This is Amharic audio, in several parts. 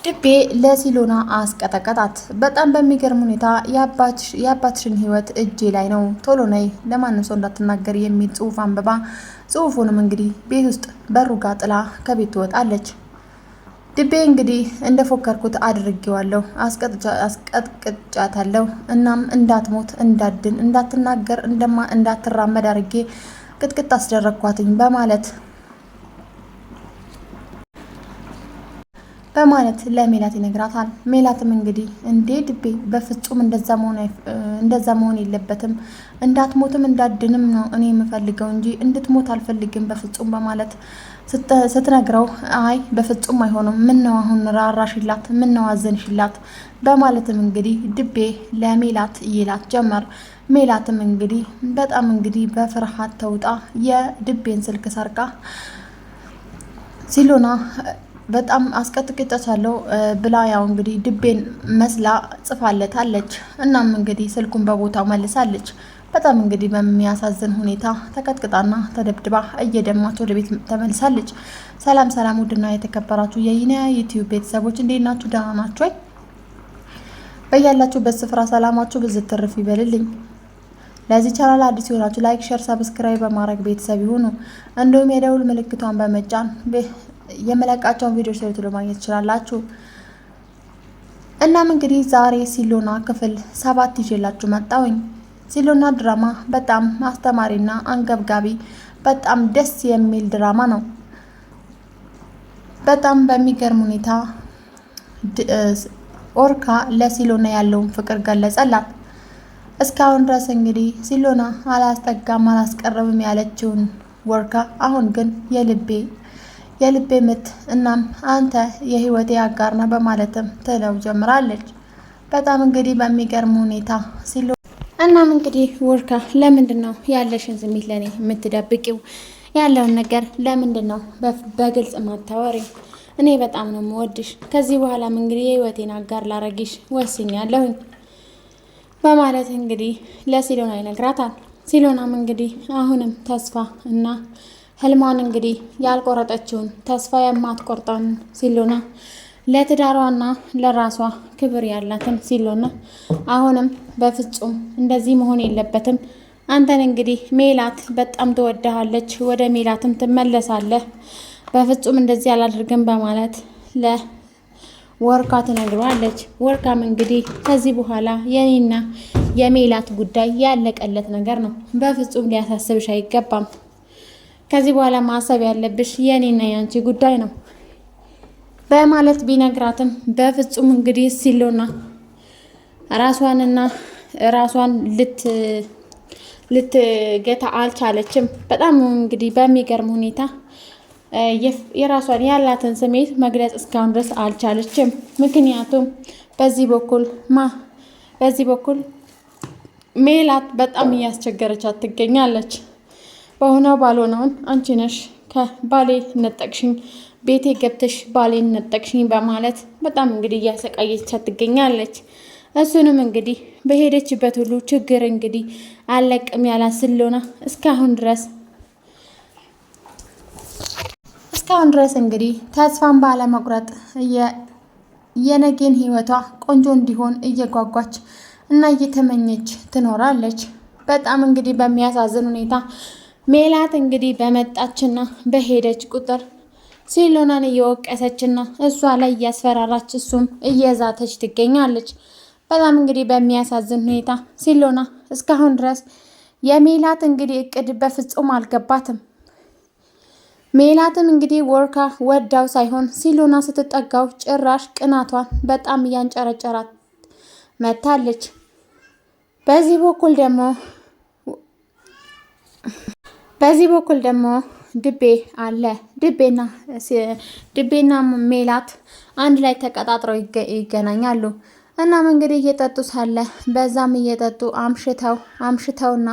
ድቤ ለሲሎና አስቀጠቀጣት። በጣም በሚገርም ሁኔታ የአባትሽን ህይወት እጄ ላይ ነው፣ ቶሎ ነይ፣ ለማንም ሰው እንዳትናገር የሚል ጽሁፍ አንብባ ጽሁፉንም እንግዲህ ቤት ውስጥ በሩ ጋ ጥላ ከቤት ትወጣለች። ድቤ እንግዲህ እንደፎከርኩት አድርጌዋለሁ፣ አስቀጥቅጫታለሁ። እናም እንዳትሞት፣ እንዳድን፣ እንዳትናገር፣ እንዳትራመድ አድርጌ ቅጥቅጥ አስደረግኳትኝ በማለት ለሜላት ይነግራታል። ሜላትም እንግዲህ እንዴ ድቤ በፍጹም እንደዛ መሆን የለበትም፣ እንዳትሞትም እንዳድንም ነው እኔ የምፈልገው እንጂ እንድትሞት አልፈልግም በፍጹም በማለት ስትነግረው አይ በፍጹም አይሆንም፣ ምን ነው አሁን ራራሽላት፣ ምን ነው አዘንሽላት በማለትም እንግዲህ ድቤ ለሜላት ይላት ጀመር። ሜላትም እንግዲህ በጣም እንግዲህ በፍርሃት ተውጣ የድቤን ስልክ ሰርቃ ሲሎና በጣም አስቀጥቅጫታለሁ ብላ ያው እንግዲህ ድቤን መስላ ጽፋለታለች። እናም እንግዲህ ስልኩን በቦታው መልሳለች። በጣም እንግዲህ በሚያሳዝን ሁኔታ ተቀጥቅጣና ተደብድባ እየደማች ወደ ቤት ተመልሳለች። ሰላም ሰላም፣ ውድና የተከበራችሁ የይና ዩቲዩብ ቤተሰቦች እንዴት ናችሁ? ደህና ናችሁ? በያላችሁበት ስፍራ ሰላማችሁ ብዝት ትርፍ ይበልልኝ። ለዚህ ቻናል አዲስ የሆናችሁ ላይክ፣ ሼር፣ ሰብስክራይብ በማድረግ ቤተሰብ ይሁኑ። እንዲሁም የደውል ምልክቷን በመጫን የመለቃቸውን ቪዲዮ ቶሎ ማግኘት ትችላላችሁ። እናም እንግዲህ ዛሬ ሲሎና ክፍል 7 ይዤላችሁ መጣሁኝ። ሲሎና ድራማ በጣም አስተማሪና አንገብጋቢ በጣም ደስ የሚል ድራማ ነው። በጣም በሚገርም ሁኔታ ኦርካ ለሲሎና ያለውን ፍቅር ገለጸላት። እስካሁን ድረስ እንግዲህ ሲሎና አላስጠጋም አላስቀረብም ያለችውን ኦርካ አሁን ግን የልቤ ምት፣ እናም አንተ የህይወቴ አጋር ነህ በማለትም ትለው ጀምራለች። በጣም እንግዲህ በሚገርም ሁኔታ እናም እንግዲህ ኦርካ ለምንድን ነው ያለሽን ስሜት ለኔ የምትደብቂው? ያለውን ነገር ለምንድን ነው በግልጽ ማታወሪው? እኔ በጣም ነው የምወድሽ። ከዚህ በኋላም እንግዲህ የህይወቴን አጋር ላረግሽ ወስኛለሁኝ በማለት እንግዲህ ለሲሎና ይነግራታል። ሲሎናም እንግዲህ አሁንም ተስፋ እና ህልሟን እንግዲህ ያልቆረጠችውን ተስፋ የማትቆርጠውን ሲሎና ለትዳሯና ለራሷ ክብር ያላትን ሲሎና አሁንም በፍጹም እንደዚህ መሆን የለበትም፣ አንተን እንግዲህ ሜላት በጣም ትወድሃለች፣ ወደ ሜላትም ትመለሳለህ፣ በፍጹም እንደዚህ አላደርግም በማለት ለኦርካ ትነግረዋለች። ኦርካም እንግዲህ ከዚህ በኋላ የኔና የሜላት ጉዳይ ያለቀለት ነገር ነው፣ በፍጹም ሊያሳስብሽ አይገባም፣ ከዚህ በኋላ ማሰብ ያለብሽ የኔና ያንቺ ጉዳይ ነው በማለት ቢነግራትም በፍጹም እንግዲህ ሲሎና ራሷን ልትገታ አልቻለችም። በጣም እንግዲህ በሚገርም ሁኔታ የራሷን ያላትን ስሜት መግለጽ እስካሁን ድረስ አልቻለችም። ምክንያቱም በዚህ በኩል ሜላት በጣም እያስቸገረቻት ትገኛለች። በሆነው ባልሆነውን አንቺ ነሽ ከባሌ ነጠቅሽኝ፣ ቤቴ ገብተሽ ባሌን ነጠቅሽኝ በማለት በጣም እንግዲህ እያሰቃየቻት ትገኛለች። እሱንም እንግዲህ በሄደችበት ሁሉ ችግር እንግዲህ አለቅም ያላት ሲሎና እስካሁን ድረስ እንግዲህ ተስፋን ባለመቁረጥ የነገን ህይወቷ ቆንጆ እንዲሆን እየጓጓች እና እየተመኘች ትኖራለች። በጣም እንግዲህ በሚያሳዝን ሁኔታ ሜላት እንግዲህ በመጣችና በሄደች ቁጥር ሲሎናን እየወቀሰችና እሷ ላይ እያስፈራራች እሱም እየዛተች ትገኛለች። በጣም እንግዲህ በሚያሳዝን ሁኔታ ሲሎና እስካሁን ድረስ የሜላት እንግዲህ እቅድ በፍጹም አልገባትም። ሜላትም እንግዲህ ኦርካ ወዳው ሳይሆን ሲሎና ስትጠጋው ጭራሽ ቅናቷን በጣም እያንጨረጨራት መታለች። በዚህ በኩል ደግሞ ድቤ አለ። ድቤና ሜላት አንድ ላይ ተቀጣጥረው ይገናኛሉ። እናም እንግዲህ እየጠጡ ሳለ በዛም እየጠጡ አምሽተውና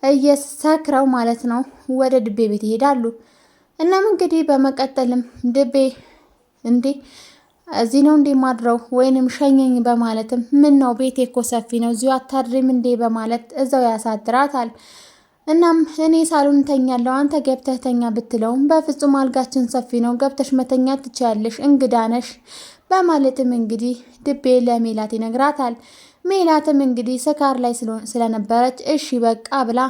እየሰክረው ማለት ነው ወደ ድቤ ቤት ይሄዳሉ። እናም እንግዲህ በመቀጠልም ድቤ እንዴ እዚህ ነው እንዴ ማድረው ወይንም ሸኘኝ በማለትም ምን ነው ቤቴ እኮ ሰፊ ነው እዚሁ አታድሪም እንዴ በማለት እዛው ያሳድራታል። እናም እኔ ሳሎን ተኛለሁ አንተ ገብተህ ተኛ ብትለውም በፍጹም አልጋችን ሰፊ ነው ገብተሽ መተኛት ትችያለሽ እንግዳ ነሽ በማለትም እንግዲህ ድቤ ለሜላት ይነግራታል። ሜላትም እንግዲህ ስካር ላይ ስለነበረች እሺ በቃ ብላ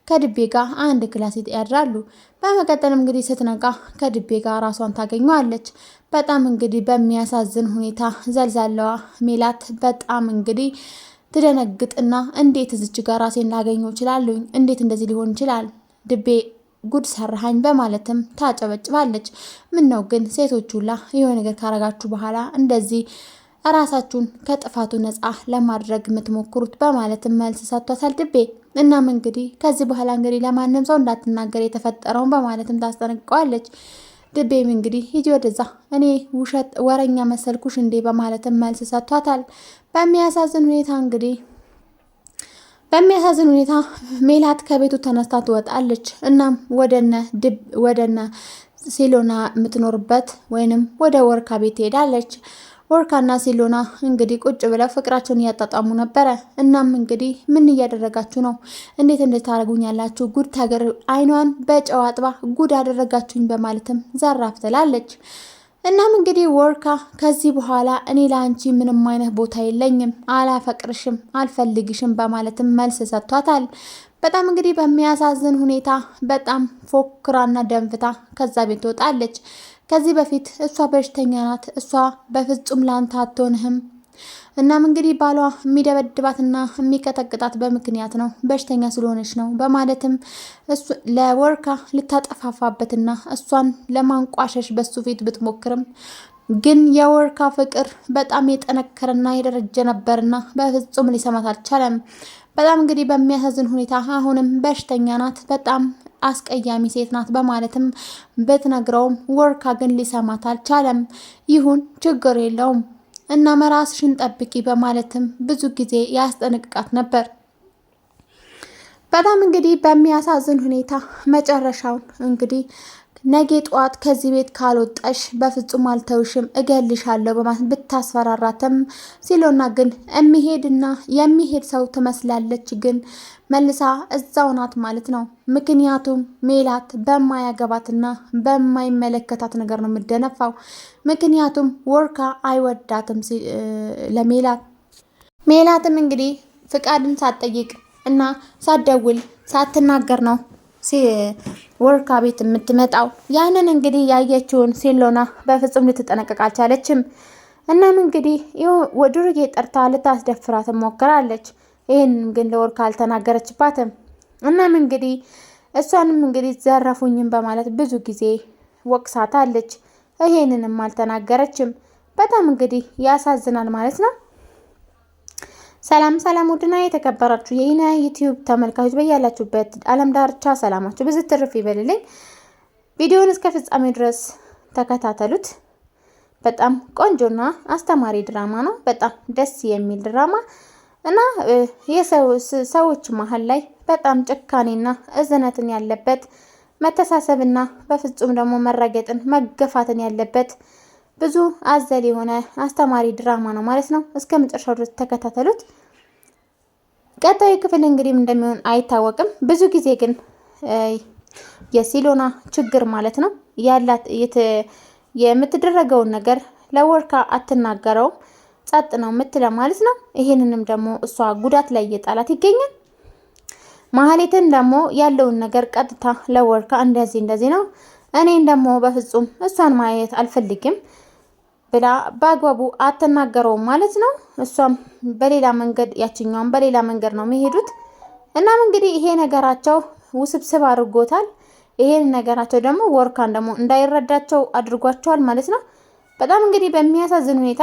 ከድቤ ጋር አንድ ክላስ ያድራሉ። በመቀጠልም እንግዲህ ስትነቃ ከድቤ ጋር ራሷን ታገኘዋለች። በጣም እንግዲህ በሚያሳዝን ሁኔታ ዘልዛለዋ ሜላት በጣም እንግዲህ ትደነግጥና እንዴት እዚች ጋር ራሴን ላገኘው እችላለሁኝ? እንዴት እንደዚህ ሊሆን ይችላል? ድቤ ጉድ ሰራሃኝ በማለትም ታጨበጭባለች። ምን ነው ግን ሴቶች ሁላ የሆነ ነገር ካረጋችሁ በኋላ እንደዚህ ራሳችሁን ከጥፋቱ ነፃ ለማድረግ የምትሞክሩት በማለትም መልስ ሰጥቷታል ድቤ። እናም እንግዲህ ከዚህ በኋላ እንግዲህ ለማንም ሰው እንዳትናገር የተፈጠረውን በማለትም ታስጠነቅቀዋለች። ድቤም እንግዲህ ሂጂ ወደዛ እኔ ውሸት ወረኛ መሰልኩሽ እንዴ በማለትም መልስ ሰጥቷታል። በሚያሳዝን ሁኔታ ሜላት ከቤቱ ተነስታ ትወጣለች። እናም ወደነ ሲሎና የምትኖርበት ወይንም ወደ ወርካ ቤት ትሄዳለች። ወርካና ሲሎና እንግዲህ ቁጭ ብለው ፍቅራቸውን እያጣጣሙ ነበረ። እናም እንግዲህ ምን እያደረጋችሁ ነው? እንዴት ታደርጉኛላችሁ? ጉድ ታገር አይኗን በጨው አጥባ ጉድ አደረጋችሁኝ በማለትም ዘራፍ ትላለች። እናም እንግዲህ ወርካ ከዚህ በኋላ እኔ ለአንቺ ምንም አይነት ቦታ የለኝም፣ አላፈቅርሽም፣ አልፈልግሽም በማለትም መልስ ሰጥቷታል። በጣም እንግዲህ በሚያሳዝን ሁኔታ በጣም ፎክራና ደንፍታ ከዛ ቤት ትወጣለች። ከዚህ በፊት እሷ በሽተኛ ናት፣ እሷ በፍጹም ላንተ አትሆንህም። እናም እንግዲህ ባሏ የሚደበድባትና የሚቀጠቅጣት በምክንያት ነው፣ በሽተኛ ስለሆነች ነው በማለትም ለወርካ ልታጠፋፋበትና እሷን ለማንቋሸሽ በሱ ፊት ብትሞክርም ግን የወርካ ፍቅር በጣም የጠነከረና የደረጀ ነበርና በፍጹም ሊሰማት አልቻለም። በጣም እንግዲህ በሚያሳዝን ሁኔታ አሁንም በሽተኛ ናት፣ በጣም አስቀያሚ ሴት ናት በማለትም ብትነግረውም ወርካ ግን ሊሰማት አልቻለም። ይሁን ችግር የለውም እና ራስሽን ጠብቂ በማለትም ብዙ ጊዜ ያስጠነቅቃት ነበር። በጣም እንግዲህ በሚያሳዝን ሁኔታ መጨረሻውን እንግዲህ ነገ ጠዋት ከዚህ ቤት ካልወጣሽ በፍጹም አልተውሽም፣ እገልሻለሁ በማለት ብታስፈራራትም ሲሎና ግን የሚሄድ ሰው ትመስላለች፣ ግን መልሳ እዛው ናት ማለት ነው። ምክንያቱም ሜላት በማያገባትና በማይመለከታት ነገር ነው የምደነፋው። ምክንያቱም ወርካ አይወዳትም ሜላትም እንግዲህ ፍቃድን ሳትጠይቅ እና ሳትደውል ሳትናገር ነው ወርካ ቤት የምትመጣው። ያንን እንግዲህ ያየችውን ሲሎና በፍጹም ልትጠነቀቅ አልቻለችም። እናም እንግዲህ ዱርዬ ጠርታ ልታስደፍራት ሞክራለች። ይህንም ግን ለወርካ አልተናገረችባትም። እናም እንግዲህ እሷንም እንግዲህ ዘረፉኝም በማለት ብዙ ጊዜ ወቅሳታለች። ይሄንንም አልተናገረችም። በጣም እንግዲህ ያሳዝናል ማለት ነው። ሰላም ሰላም፣ ውድና የተከበራችሁ የኢና ዩቲዩብ ተመልካቾች በያላችሁበት ዓለም ዳርቻ ሰላማችሁ ብዙ ትርፍ ይበልልኝ። ቪዲዮውን እስከ ፍጻሜ ድረስ ተከታተሉት። በጣም ቆንጆና አስተማሪ ድራማ ነው። በጣም ደስ የሚል ድራማ እና የሰዎች መሀል ላይ በጣም ጭካኔና እዝነትን ያለበት መተሳሰብና በፍጹም ደግሞ መረገጥን መገፋትን ያለበት ብዙ አዘል የሆነ አስተማሪ ድራማ ነው ማለት ነው። እስከ መጨረሻው ድረስ ተከታተሉት። ቀጣዩ ክፍል እንግዲህ እንደሚሆን አይታወቅም። ብዙ ጊዜ ግን የሲሎና ችግር ማለት ነው ያላት የምትደረገውን ነገር ለወርካ አትናገረውም፣ ጸጥ ነው የምትለው ማለት ነው። ይሄንንም ደግሞ እሷ ጉዳት ላይ እየጣላት ይገኛል። ማህሌትን ደግሞ ያለውን ነገር ቀጥታ ለወርካ እንደዚህ ነው፣ እኔን ደግሞ በፍጹም እሷን ማየት አልፈልግም ብላ በአግባቡ አትናገረውም ማለት ነው። እሷም በሌላ መንገድ ያችኛውም በሌላ መንገድ ነው የሚሄዱት። እናም እንግዲህ ይሄ ነገራቸው ውስብስብ አድርጎታል። ይሄን ነገራቸው ደግሞ ወርካን ደግሞ እንዳይረዳቸው አድርጓቸዋል ማለት ነው። በጣም እንግዲህ በሚያሳዝን ሁኔታ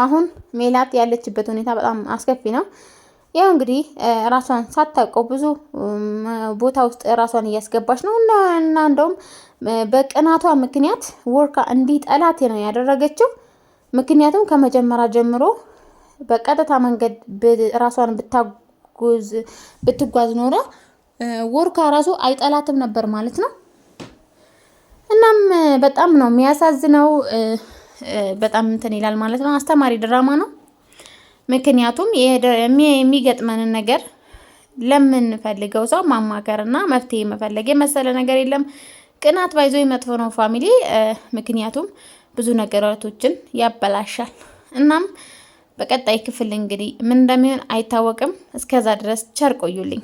አሁን ሜላት ያለችበት ሁኔታ በጣም አስከፊ ነው። ያው እንግዲህ ራሷን ሳታውቀው ብዙ ቦታ ውስጥ ራሷን እያስገባች ነው እና እንደውም በቅናቷ ምክንያት ወርካ እንዲጠላት ነው ያደረገችው። ምክንያቱም ከመጀመሪያ ጀምሮ በቀጥታ መንገድ ራሷን ብትጓዝ ኖሮ ወርካ ራሱ አይጠላትም ነበር ማለት ነው። እናም በጣም ነው የሚያሳዝነው። በጣም እንትን ይላል ማለት ነው። አስተማሪ ድራማ ነው። ምክንያቱም የሚገጥመንን ነገር ለምንፈልገው ሰው ማማከርና መፍትሄ መፈለግ የመሰለ ነገር የለም። ቅናት ባይዞ መጥፎ ነው ፋሚሊ፣ ምክንያቱም ብዙ ነገራቶችን ያበላሻል። እናም በቀጣይ ክፍል እንግዲህ ምን እንደሚሆን አይታወቅም። እስከዛ ድረስ ቸር ቆዩልኝ።